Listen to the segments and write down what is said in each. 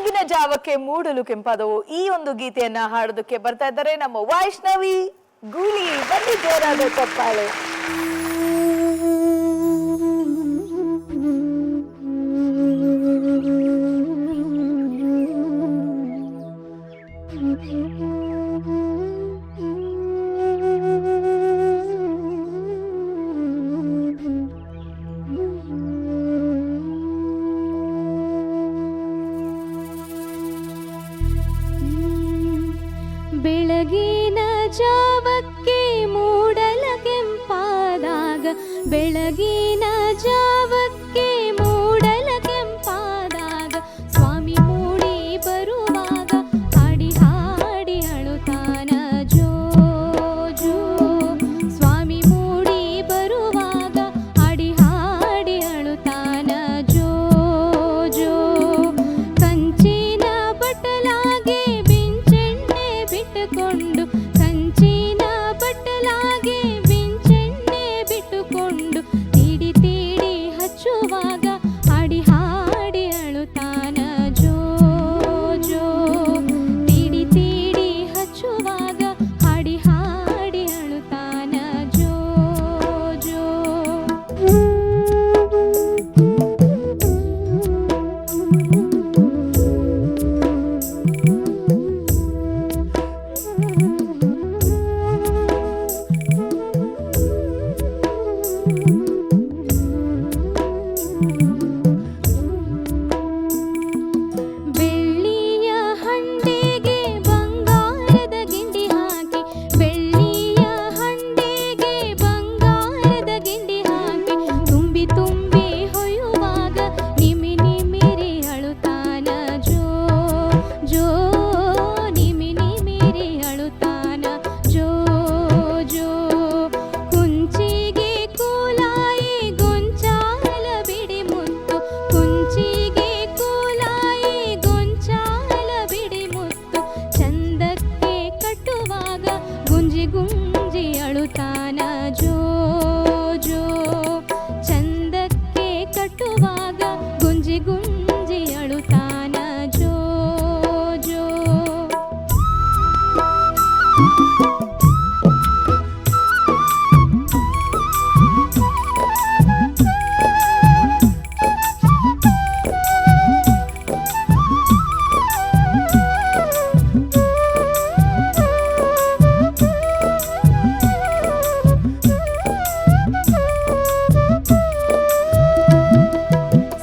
ಬೆಳಗಿನ ಜಾವಕ್ಕೆ ಮೂಡಲು ಕೆಂಪಾದವು ಈ ಒಂದು ಗೀತೆಯನ್ನ ಹಾಡೋದಕ್ಕೆ ಬರ್ತಾ ಇದ್ದಾರೆ ನಮ್ಮ ವೈಷ್ಣವಿ ಗೂಳಿ. ಬನ್ನಿ ಜೋರಾದ ಚಪ್ಪಾಳೆ. ಬೆಳಗಿನ ಜಾವಕ್ಕೆ ಮೂಡಲ ಕೆಂಪಾದಾಗ, ಬೆಳಗಿನ ಜಾವಕ್ಕೆ ಮೂಡಲ ಕೆಂಪಾದಾಗ ಸ್ವಾಮಿ ಮೂಡಿ ಬರುವಾಗ ಹಾಡಿ ಹಾಡಿ ಅಳುತ್ತಾನ ಜೋ ಜೋ. ಸ್ವಾಮಿ ಮೂಡಿ ಬರುವಾಗ ಹಾಡಿ ಹಾಡಿ ಅಳುತ್ತಾನ ಜೋ ಜೋ. ಕಂಚಿನ ಬಟ್ಟಲಾಗೆ ಬಿಂಚೆಣ್ಣೆ ಬಿಟ್ಟುಕೊಂಡು, ಕಂಚಿನ ಬಟ್ಟಲಾಗೆ ಬಿಂಚೆಣ್ಣೆ ಬಿಟ್ಟುಕೊಂಡು ತೀಡಿ ತೀಡಿ ಹಚ್ಚುವಾಗ ಹಾಡಿ ಹಾಡಿ ಅಳುತ್ತಾನ ಜೋ ಜೋ. ತೀಡಿ ತೀಡಿ ಹಚ್ಚುವಾಗ ಹಾಡಿ ಹಾಡಿ ಅಳುತ್ತಾನ ಜೋ ಜೋ. ಬೆಳ್ಳಿಯ ಹಂಡೆಗೆ ಬಂಗಾರದ ಗಿಂಡಿ ಹಾಕಿ, ಬೆಳ್ಳಿಯ ಹಂಡೆಗೆ ಬಂಗಾರದ ಗಿಂಡಿ ಹಾಕಿ ತುಂಬಿ ತುಂಬಿ ಹೊಯ್ಯುವಾಗ ನಿಮಿ ನಿಮಿರಿ ಅಳುತ್ತಾನ ಜೋ ಜೋ. ನಿಮಿ ನಿಮಿರಿ ಅಳುತ್ತಾನ ಜೋ ಜೋ. ಕುಂಚಿಗೆ ಕೂಲಾಯಿ ಗೊಂಚಾಲ ಬಿಡಿ ಮುತ್ತು, ಕುಂಚಿಗೆ ಕೂಲಾಯಿ ಗೊಂಚಾಲ ಬಿಡಿ ಮುತ್ತು ಚಂದಕ್ಕೆ ಕಟ್ಟುವಾಗ ಗುಂಜಿ ಗುಂಜಿ ಅಳುತ್ತಾನ ಜೋ ಜೋ. ಚಂದಕ್ಕೆ ಕಟ್ಟುವಾಗ ಗುಂಜಿ ಗುಂಜಿ ಅಳುತ್ತಾನ ಜೋ ಜೋ.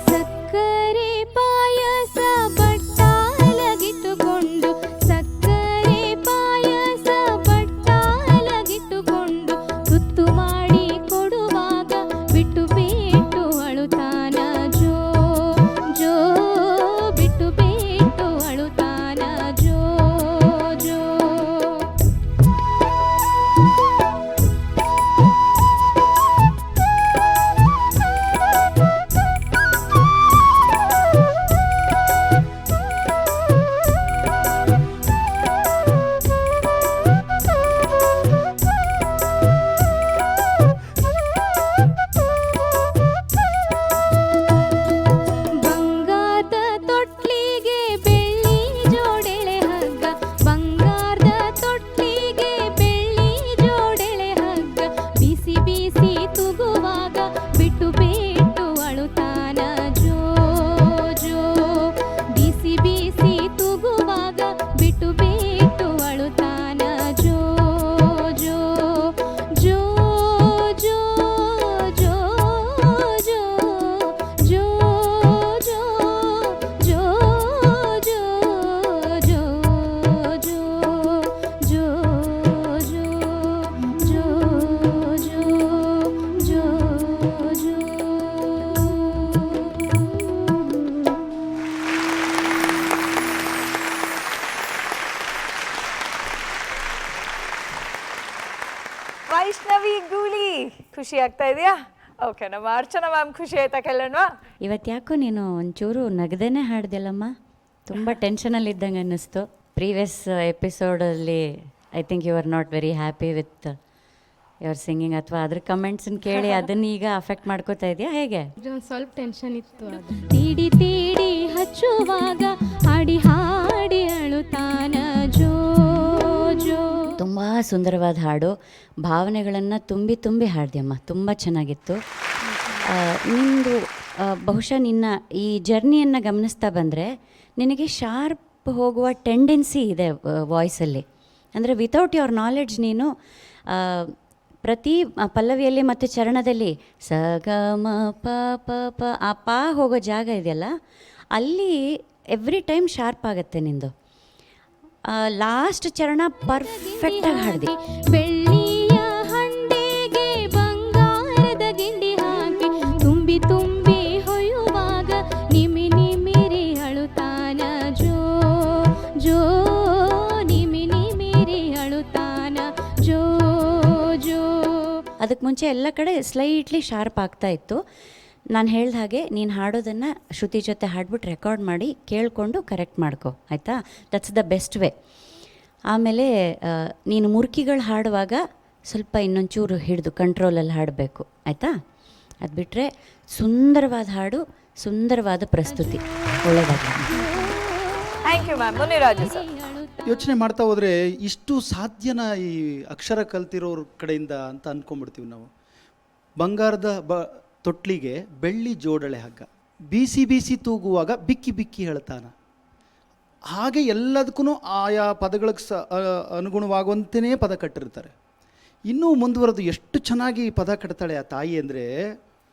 ಸಕ್ಕರೆ ಪಾಯಸ ಬಟ್ಟಾಲಗಿಟ್ಟುಕೊಂಡು, ಸಕ್ಕರೆ ಪಾಯಸ ಬಟ್ಟಾಲಗಿಟ್ಟುಕೊಂಡು ತುತ್ತು ಮಾಡಿ ಕೊಡುವಾಗ ಬಿಟ್ಟು ಬಿಟ್ಟು ಅಳುತ್ತಾನ ಜೋ ಜೋ. ಬಿಟ್ಟು ಬಿಟ್ಟು ಅಳುತ್ತಾನ ಜೋ ಜೋ. ಬಂಗಾರದ ತೊಟ್ಲಿಗೆ ಬೆಳ್ಳಿ ಜೋಡೆಳೆ ಹಗ್ಗ, ಬಂಗಾರದ ತೊಟ್ಲಿಗೆ ಬೆಳ್ಳಿ ಜೋಡೆಳೆ ಹಗ್ಗ ಬಿಸಿ ಬಿಸಿ ತೂಗುವಾಗ ಬಿಟ್ಟು ಬಿಟ್ಟು ಅಳುತ್ತಾನ ಜೋ ಜೋ. ಬಿಸಿ ಬಿಸಿ ತೂಗುವಾಗ ಬಿಟ್ಟು ಬಿಟ್ಟು ಅಳುತ್ತಾನ ಜೋ ಜೋ ಜೋ ಜೋ ಜೋ ಜೋ ಜೋ ಜೋ ಜೋ ಜೋ ಜೋ ಜೋ ಜೋ ಜೋ ಜೋ ಜೋ ಜೋ. ವೈಷ್ಣವಿ ಗೂಳಿ ಖುಷಿ ಆಗ್ತಾ ಇದೆಯಾ? ಓಕೆ, ನಮ್ಮ ಅರ್ಚನಾ ಮ್ಯಾಮ್ ಖುಷಿ ಆಯ್ತಾ ಕೇಳೋಣ? ಇವತ್ತು ಯಾಕೋ ನೀನು ಒಂಚೂರು ನಗದೇನೆ ಹಾಡ್ದಲ್ಲಮ್ಮ, ತುಂಬ ಟೆನ್ಷನಲ್ಲಿದ್ದಂಗೆ ಅನ್ನಿಸ್ತು. ಪ್ರೀವಿಯಸ್ ಎಪಿಸೋಡಲ್ಲಿ I think you are not very happy with your singing, ಅಥವಾ ಅದ್ರ ಕಮೆಂಟ್ಸನ್ನ ಕೇಳಿ ಅದನ್ನ ಈಗ ಅಫೆಕ್ಟ್ ಮಾಡ್ಕೋತಾ ಇದೆಯಾ ಹೇಗೆ? ಸ್ವಲ್ಪ ಟೆನ್ಷನ್ ಇತ್ತು. ತೀಡಿ ತೀಡಿ ಹಚ್ಚುವಾಗ ಹಾಡಿ ಸುಂದರವಾದ ಹಾಡು, ಭಾವನೆಗಳನ್ನು ತುಂಬಿ ತುಂಬಿ ಹಾಡ್ದೆಯಮ್ಮ, ತುಂಬ ಚೆನ್ನಾಗಿತ್ತು. ನಿಮ್ಮದು ಬಹುಶಃ ನಿನ್ನ ಈ ಜರ್ನಿಯನ್ನು ಗಮನಿಸ್ತಾ ಬಂದರೆ ನಿನಗೆ ಶಾರ್ಪ್ ಹೋಗುವ ಟೆಂಡೆನ್ಸಿ ಇದೆ ವಾಯ್ಸಲ್ಲಿ. ಅಂದರೆ ವಿತೌಟ್ ಯುವರ್ ನಾಲೆಡ್ಜ್ ನೀನು ಪ್ರತಿ ಪಲ್ಲವಿಯಲ್ಲಿ ಮತ್ತು ಚರಣದಲ್ಲಿ ಸ ಗ ಮ ಪ ಪ ಪ ಆ ಪಾ ಹೋಗೋ ಜಾಗ ಇದೆಯಲ್ಲ, ಅಲ್ಲಿ ಎವ್ರಿ ಟೈಮ್ ಶಾರ್ಪ್ ಆಗುತ್ತೆ ನಿಂದು. ಲಾಸ್ಟ್ ಚರಣ ಪರ್ಫೆಕ್ಟಾಗಿ ಹಾಡ್ದಿ. ಬೆಳ್ಳಿಯ ಹಂಡೆಗೆ ಬಂಗಾರದ ಗಿಂಡಿ ಹಾಕಿ ತುಂಬಿ ತುಂಬಿ ಹೊಯ್ಯುವಾಗ ನಿಮಿ ನಿಮಿರಿ ಅಳುತ್ತಾನ ಜೋ ಜೋ ನಿಮಿ ನಿಮಿರಿ ಅಳುತ್ತಾನ ಜೋ ಜೋ. ಅದಕ್ಕೆ ಮುಂಚೆ ಎಲ್ಲ ಕಡೆ ಸ್ಲೈಟ್ಲಿ ಶಾರ್ಪ್ ಆಗ್ತಾ ಇತ್ತು. ನಾನು ಹೇಳ್ದ ಹಾಗೆ ನೀನು ಹಾಡೋದನ್ನು ಶ್ರುತಿ ಜೊತೆ ಹಾಡ್ಬಿಟ್ಟು ರೆಕಾರ್ಡ್ ಮಾಡಿ ಕೇಳಿಕೊಂಡು ಕರೆಕ್ಟ್ ಮಾಡ್ಕೊ, ಆಯಿತಾ? That's the best way. ಆಮೇಲೆ ನೀನು ಮುರ್ಕಿಗಳು ಹಾಡುವಾಗ ಸ್ವಲ್ಪ ಇನ್ನೊಂಚೂರು ಹಿಡಿದು ಕಂಟ್ರೋಲಲ್ಲಿ ಹಾಡಬೇಕು, ಆಯಿತಾ? ಅದು ಬಿಟ್ಟರೆ ಸುಂದರವಾದ ಹಾಡು, ಸುಂದರವಾದ ಪ್ರಸ್ತುತಿ. ಒಳ್ಳೆಯದಾಗಲಿ. Thank you ma'am. Muniraju sir. ಯೋಚನೆ ಮಾಡ್ತಾ ಹೋದರೆ ಇಷ್ಟು ಸಾಧ್ಯನ ಈ ಅಕ್ಷರ ಕಲ್ತಿರೋರ ಕಡೆಯಿಂದ ಅಂತ ಅಂದ್ಕೊಂಡ್ಬಿಡ್ತೀವಿ ನಾವು. ಬಂಗಾರದ ತೊಟ್ಲಿಗೆ ಬೆಳ್ಳಿ ಜೋಡಳೆ ಹಗ್ಗ, ಬೀಸಿ ಬೀಸಿ ತೂಗುವಾಗ ಬಿಕ್ಕಿ ಬಿಕ್ಕಿ ಹೇಳ್ತಾನ. ಹಾಗೆ ಎಲ್ಲದಕ್ಕೂ ಆಯಾ ಪದಗಳಿಗೆ ಅನುಗುಣವಾಗುವಂತೆಯೇ ಪದ ಕಟ್ಟಿರ್ತಾರೆ. ಇನ್ನೂ ಮುಂದುವರೆದು ಎಷ್ಟು ಚೆನ್ನಾಗಿ ಪದ ಕಟ್ತಾಳೆ ಆ ತಾಯಿ ಅಂದರೆ,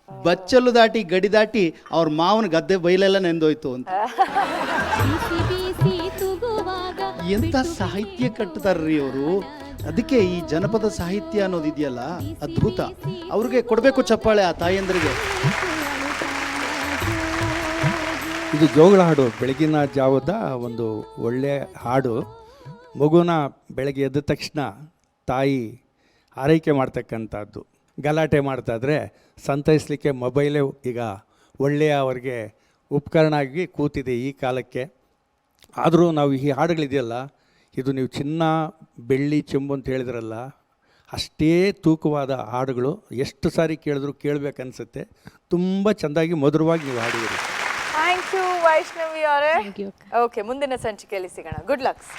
ಬಚ್ಚಲು ದಾಟಿ ಗಡಿ ದಾಟಿ ಅವ್ರ ಮಾವನ ಗದ್ದೆ ಬೈಲೆಲ್ಲ ನೆಂದೋಯ್ತು ಅಂತ. ಎಂಥ ಸಾಹಿತ್ಯ ಕಟ್ತಾರ್ರಿ ಅವರು. ಅದಕ್ಕೆ ಈ ಜನಪದ ಸಾಹಿತ್ಯ ಅನ್ನೋದಿದೆಯಲ್ಲ, ಅದ್ಭುತ. ಅವ್ರಿಗೆ ಕೊಡಬೇಕು ಚಪ್ಪಾಳೆ ಆ ತಾಯಂದ್ರಿಗೆ. ಇದು ಜೋಗಳ ಹಾಡು, ಬೆಳಗಿನ ಜಾವದ ಒಂದು ಒಳ್ಳೆಯ ಹಾಡು. ಮಗುನ ಬೆಳಗ್ಗೆ ಎದ್ದ ತಕ್ಷಣ ತಾಯಿ ಆರೈಕೆ ಮಾಡ್ತಕ್ಕಂಥದ್ದು. ಗಲಾಟೆ ಮಾಡ್ತಾಯಿದ್ರೆ ಸಂತೈಸಲಿಕ್ಕೆ ಮೊಬೈಲೇ ಈಗ ಒಳ್ಳೆಯ ಅವ್ರಿಗೆ ಉಪಕರಣ ಆಗಿ ಕೂತಿದೆ ಈ ಕಾಲಕ್ಕೆ. ಆದರೂ ನಾವು ಈ ಹಾಡುಗಳಿದೆಯಲ್ಲ, ಇದು ನೀವು ಚಿನ್ನ ಬೆಳ್ಳಿ ಚೆಂಬು ಅಂತ ಹೇಳಿದ್ರಲ್ಲ, ಅಷ್ಟೇ ತೂಕವಾದ ಹಾಡುಗಳು. ಎಷ್ಟು ಸಾರಿ ಕೇಳಿದ್ರು ಕೇಳಬೇಕನ್ಸುತ್ತೆ. ತುಂಬ ಚೆಂದಾಗಿ ಮಧುರವಾಗಿ ನೀವು ಹಾಡಿದ್ದೀರಿ. ಥ್ಯಾಂಕ್ ಯು ವೈಷ್ಣವಿ ಅವರೇ. ಓಕೆ, ಮುಂದಿನ ಸಂಚಿಕೆಯಲ್ಲಿ ಸಿಗೋಣ. Good lux.